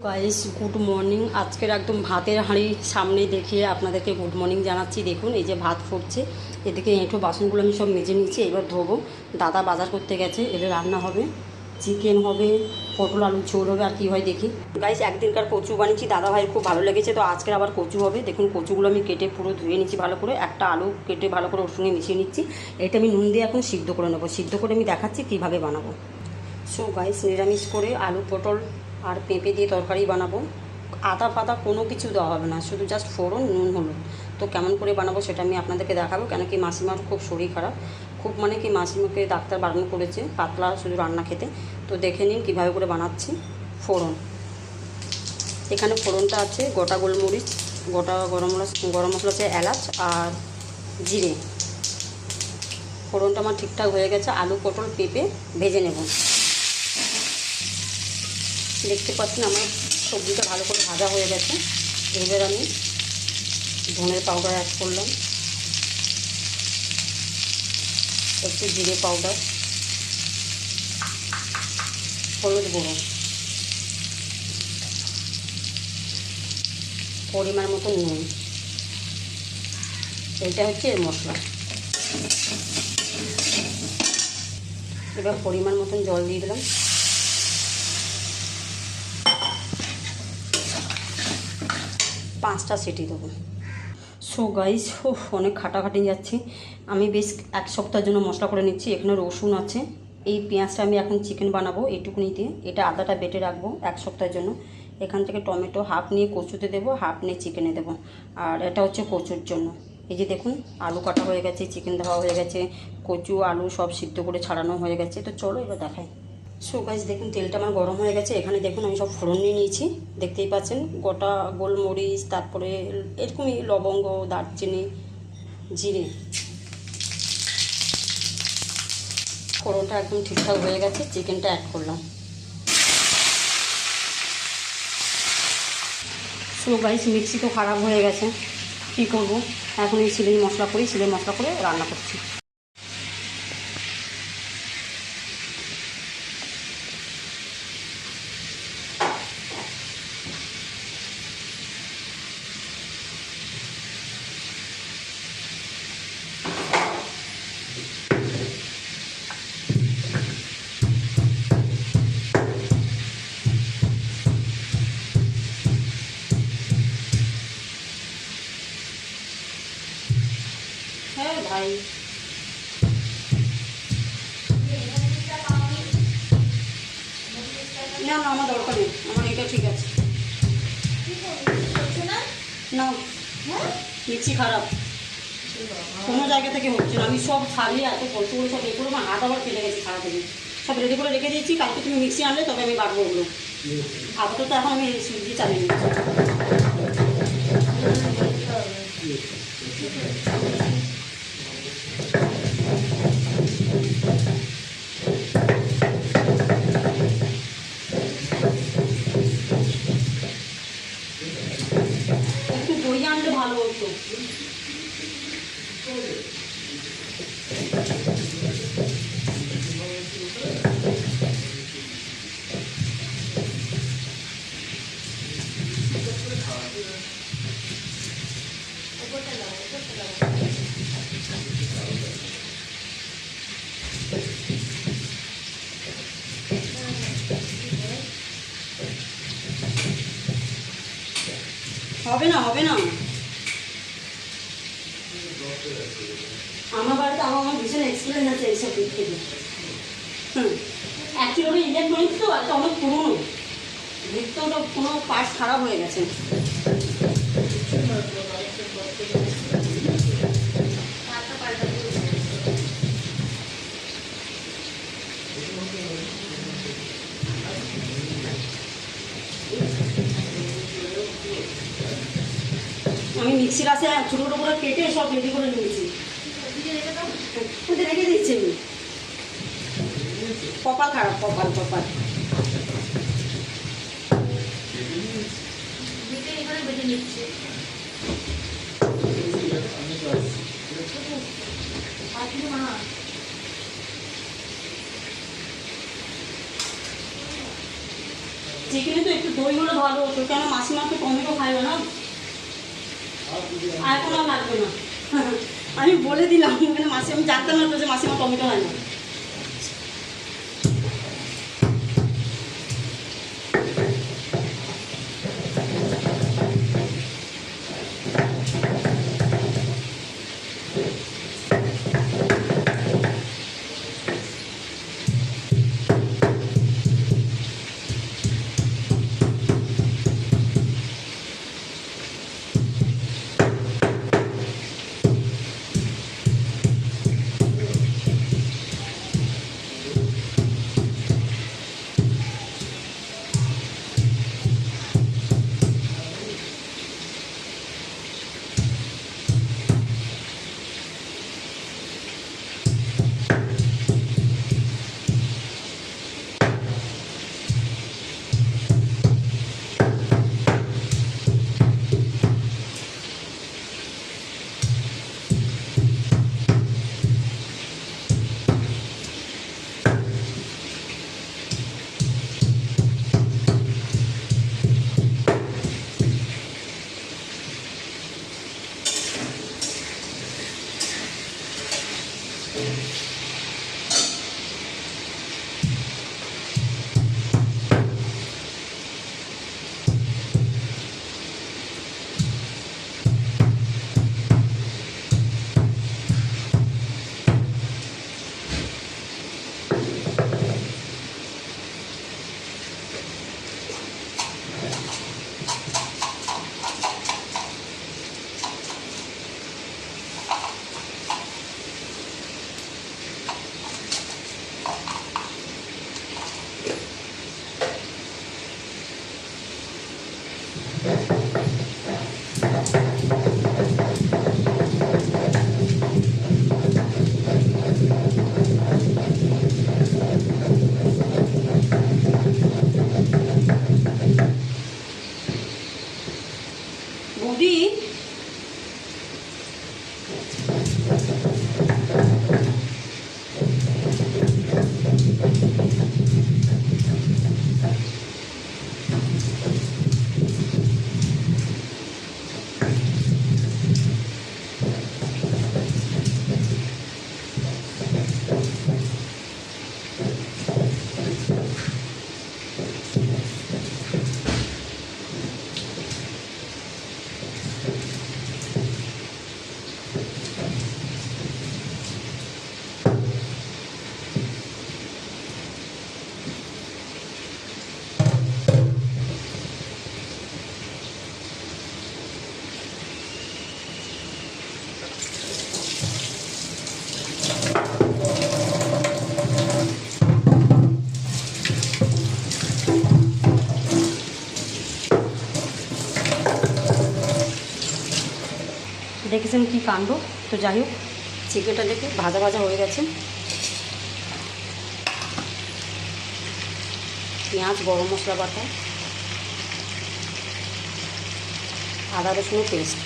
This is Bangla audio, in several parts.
Guys good morning. আজকের একদম ভাতের হাঁড়ি সামনে দেখিয়ে আপনাদেরকে গুড মর্নিং জানাচ্ছি। দেখুন এই যে ভাত ফুটছে, এদিকে এঁঠো বাসনগুলো আমি সব মেজে নিচ্ছি, এবার ধোবো। দাদা বাজার করতে গেছে, এবার রান্না হবে, চিকেন হবে, পটল আলুর ঝোল হবে, আর কী হয় দেখি। গাইস একদিনকার কচু বানিয়েছি, দাদা ভাইয়ের খুব ভালো লেগেছে, তো আজকের আবার কচু হবে। দেখুন কচুগুলো আমি কেটে পুরো ধুয়ে নিচ্ছি ভালো করে, একটা আলু কেটে ভালো করে ওর সঙ্গে মিশিয়ে নিচ্ছি। এটা আমি নুন দিয়ে এখন সিদ্ধ করে নেবো, সিদ্ধ করে আমি দেখাচ্ছি কীভাবে বানাবো। সো গাইস নিরামিষ করে আলু পটল আর পেঁপে দিয়ে তরকারি বানাবো। আদা ফাদা কোনো কিছু দেওয়া হবে না, শুধু জাস্ট ফোড়ন নুন হলুদ। তো কেমন করে বানাবো সেটা আমি আপনাদেরকে দেখাবো, কেন কি মাসিমার খুব শরীর খারাপ, খুব মানে কি মাসিমাকে ডাক্তার বারণ করেছে পাতলা শুধু রান্না খেতে। তো দেখে নিন কীভাবে করে বানাচ্ছি। ফোড়ন, এখানে ফোড়নটা আছে গোটা গোলমরিচ, গোটা গরম মশলা আছে, এলাচ আর জিরে। ফোড়নটা আমার ঠিকঠাক হয়ে গেছে, আলু পটল পেঁপে ভেজে নেব। দেখতে পাচ্ছেন আমার সবজিটা ভালো করে ভাজা হয়ে গেছে। এবার আমি ধনের পাউডার অ্যাড করলাম, একটু জিরে পাউডার, হলুদ গুঁড়ো, পরিমাণ মতো নুন। এটা হচ্ছে এর মশলা। এবার পরিমাণ মতন জল দিয়ে দিলাম। পাঁচটা সিটি দেবো। সো গাইস অনেক খাটাখাটি যাচ্ছি আমি, বেশ এক সপ্তাহের জন্য মশলা করে নিচ্ছি। এখানে রসুন আছে, এই পেঁয়াজটা আমি এখন চিকেন বানাবো এইটুকুনি দিয়ে, এটা আদাটা বেটে রাখবো এক সপ্তাহের জন্য। এখান থেকে টমেটো হাফ নিয়ে কচুতে দেবো, হাফ নিয়ে চিকেনে দেবো। আর এটা হচ্ছে কচুর জন্য। এই যে দেখুন আলু কাটা হয়ে গেছে, চিকেন দেওয়া হয়ে গেছে, কচু আলু সব সিদ্ধ করে ছাড়ানো হয়ে গেছে। তো চলো এবার দেখাই। সো গাইস দেখুন তেলটা আমার গরম হয়ে গেছে, এখানে দেখুন আমি সব ফোড়ন নিয়ে নিয়েছি, দেখতেই পাচ্ছেন গোটা গোলমরিচ, তারপরে এরকমই লবঙ্গ, দারচিনি, জিরে। ফোড়নটা একদম ঠিকঠাক হয়ে গেছে, চিকেনটা অ্যাড করলাম। সো গাইস মিক্সি তো খারাপ হয়ে গেছে, কী করবো, এখন এই সিলের মশলা করে রান্না করছি। হ্যাঁ ভাই না না আমার দরকার নেই, আমার এটা ঠিক আছে। না মিক্সি খারাপ, কোনো জায়গা থেকে হচ্ছে না। আমি সব ছাড়িয়ে এত কষ্ট করে সব করবো, আমার হাত আবার কেটে গেছে খারাপ হয়ে, সব রেডি করে রেখে দিয়েছি। কালকে তুমি মিক্সি আনলে তবে আমি বাড়বো ওগুলো। আপাতত এখন আমি সুইচি চালিয়ে নিচ্ছি। একটু দই আনলে ভালো হতো। হবে না হবে না, আমার বাড়িতে আমার ভীষণ এক্সপিরিয়েন্স আছে এইসব দিক থেকে। অ্যাকচুয়ালি ইলেকট্রনিক্স তো একটা অনেক পুরোনো, দেখতে ওটা কোনো পার্টস খারাপ হয়ে গেছে। আমি মিক্সির আছে ছোটো ছোটো করে কেটে সব রেডি করে নিয়েছি, রেখে দিচ্ছি আমি। কপাল খারাপ, কপাল কপাল। বেটে নিচ্ছে চিকেনে তো একটু দই হলে ভালো হতো, কেন মাসিমা তো টমেটো খায় না, না আর এখন আর লাগবে না। আমি বলে দিলাম, মানে মাসি, আমি জানতাম না তো যে মাসিমা টমেটো হয় না। বৌদি, দেখেছেন কি কাণ্ড। তো যাই হোক, চিকেনটা দেখে ভাজা ভাজা হয়ে গেছে। পেঁয়াজ, গরম মশলা বাটা, আদা রসুন পেস্ট,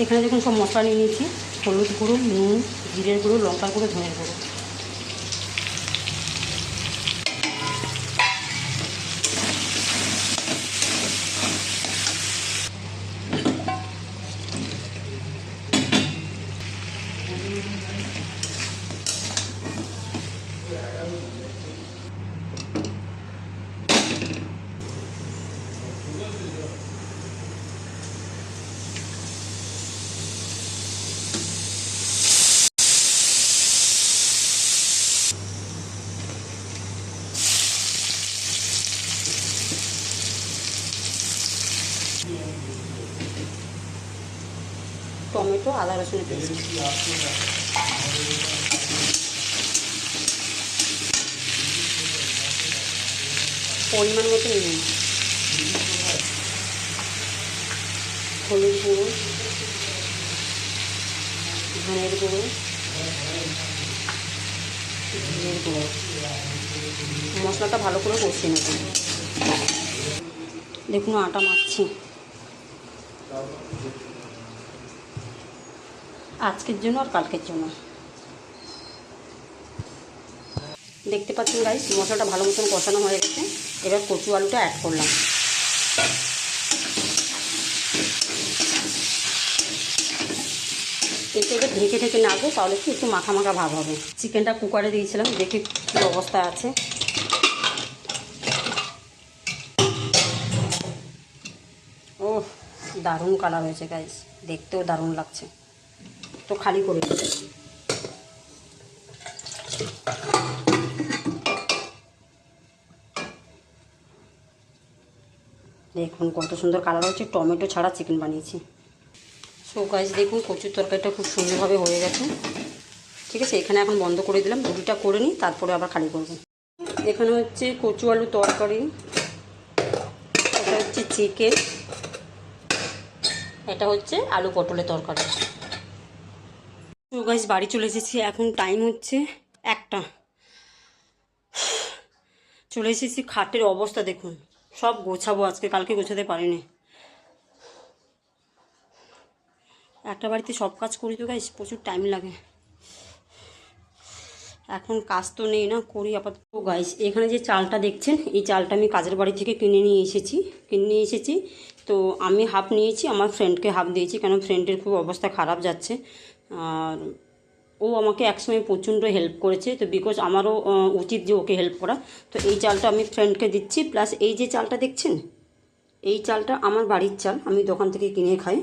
এখানে দেখুন সব মশলা নিয়ে নিয়েছি। হলুদ গুঁড়ো, নুন, জিরের গুঁড়ো, লঙ্কার গুঁড়ো, ধনের গুঁড়ো। টমেটো, আদা রসুনের পেস্ট, পরিমাণ মতো নুন, হলুদ গুঁড়ো, ধনের গুঁড়ো, জিরের গুঁড়ো। মশলাটা ভালো করে কষিয়ে নেব। দেখুন আটা মাখছি। আজকের জন্য আর কালকের জন্য। দেখতে পাচ্ছেন গাইস মশলাটা ভালো মতন কষানো হয়ে গেছে। এবার কচু আলুটা অ্যাড করলাম। একটু এবার ঢেকে ঢেকে নাড়বো, তাহলে কি একটু মাখা মাখা ভাব হবে। চিকেনটা কুকারে দিয়েছিলাম, দেখি কী অবস্থা আছে। ও দারুণ কালার হয়েছে গাইস, দেখতেও দারুণ লাগছে। তো খালি করে দিই। দেখুন কত সুন্দর কালার হচ্ছে, টমেটো ছাড়া চিকেন বানিয়েছি। সো গাইস দেখুন কচুর তরকারিটা খুব সুন্দরভাবে হয়ে গেছে। ঠিক আছে, এখানে এখন বন্ধ করে দিলাম, রুটিটা করে নিই, তারপরে আবার খালি করব। এখানে হচ্ছে কচু আলু তরকারি, এটা হচ্ছে চিকেন, এটা হচ্ছে আলু পটলের তরকারি। তো গাইস বাড়ি চলে এসেছি, এখন টাইম হচ্ছে 1টা। চলে এসেছি, খাটের অবস্থা দেখুন, সব গোছাবো আজকে, কালকে গোছাতে পারিনি। একটা বাড়িতে সব কাজ করি তো গাইস, প্রচুর টাইম লাগে। এখন কাজ তো নেই না, করি আপাতত। গাইস এখানে যে চালটা দেখছেন, এই চালটা আমি কাজের বাড়ি থেকে কিনে নিয়ে এসেছি। তো আমি হাফ নিয়েছি, আমার ফ্রেন্ডকে হাফ দিয়েছি, কেন ফ্রেন্ডের খুব অবস্থা খারাপ যাচ্ছে। আর ও আমাকে একসময় প্রচণ্ড হেল্প করেছে, তো বিকজ আমারও উচিত যে ওকে হেল্প করা। তো এই চালটা আমি ফ্রেন্ডকে দিচ্ছি। প্লাস এই যে চালটা দেখছেন, এই চালটা আমার বাড়ির চাল, আমি দোকান থেকে কিনে খাই।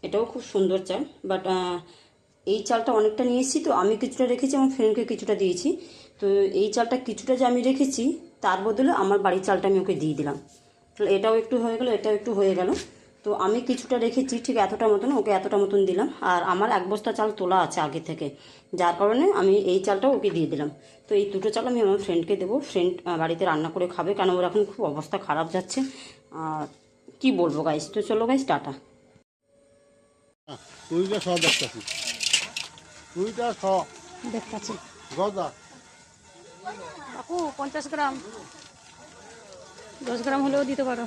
এটাও খুব সুন্দর চাল, বাট এই চালটা অনেকটা নিয়ে এসেছি, তো আমি কিছুটা রেখেছি, আমার ফ্রেন্ডকে কিছুটা দিয়েছি। তো এই চালটা কিছুটা যে আমি রেখেছি, তার বদলে আমার বাড়ির চালটা আমি ওকে দিয়ে দিলাম। তাহলে এটাও একটু হয়ে গেল, এটাও একটু হয়ে গেল। তো আমি কিছুটা রেখেছি ঠিক এতটা মতন, ওকে এতটা মতন দিলাম। আর আমার 1 বস্তা চাল তোলা আছে আগে থেকে, যার কারণে আমি এই চালটাও ওকে দিয়ে দিলাম। তো এই দুটো চাল আমি আমার ফ্রেন্ডকে দেবো, ফ্রেন্ড বাড়িতে রান্না করে খাবে, কারণ ওর এখন খুব অবস্থা খারাপ যাচ্ছে। আর কী বলবো গাইস, তো চলো গাইস টাটা। তুইটা সব দেখতেছি, তুইটা সব দেখতেছি গদা কাকু 50 গ্রাম 10 গ্রাম হলেও দিতে পারো।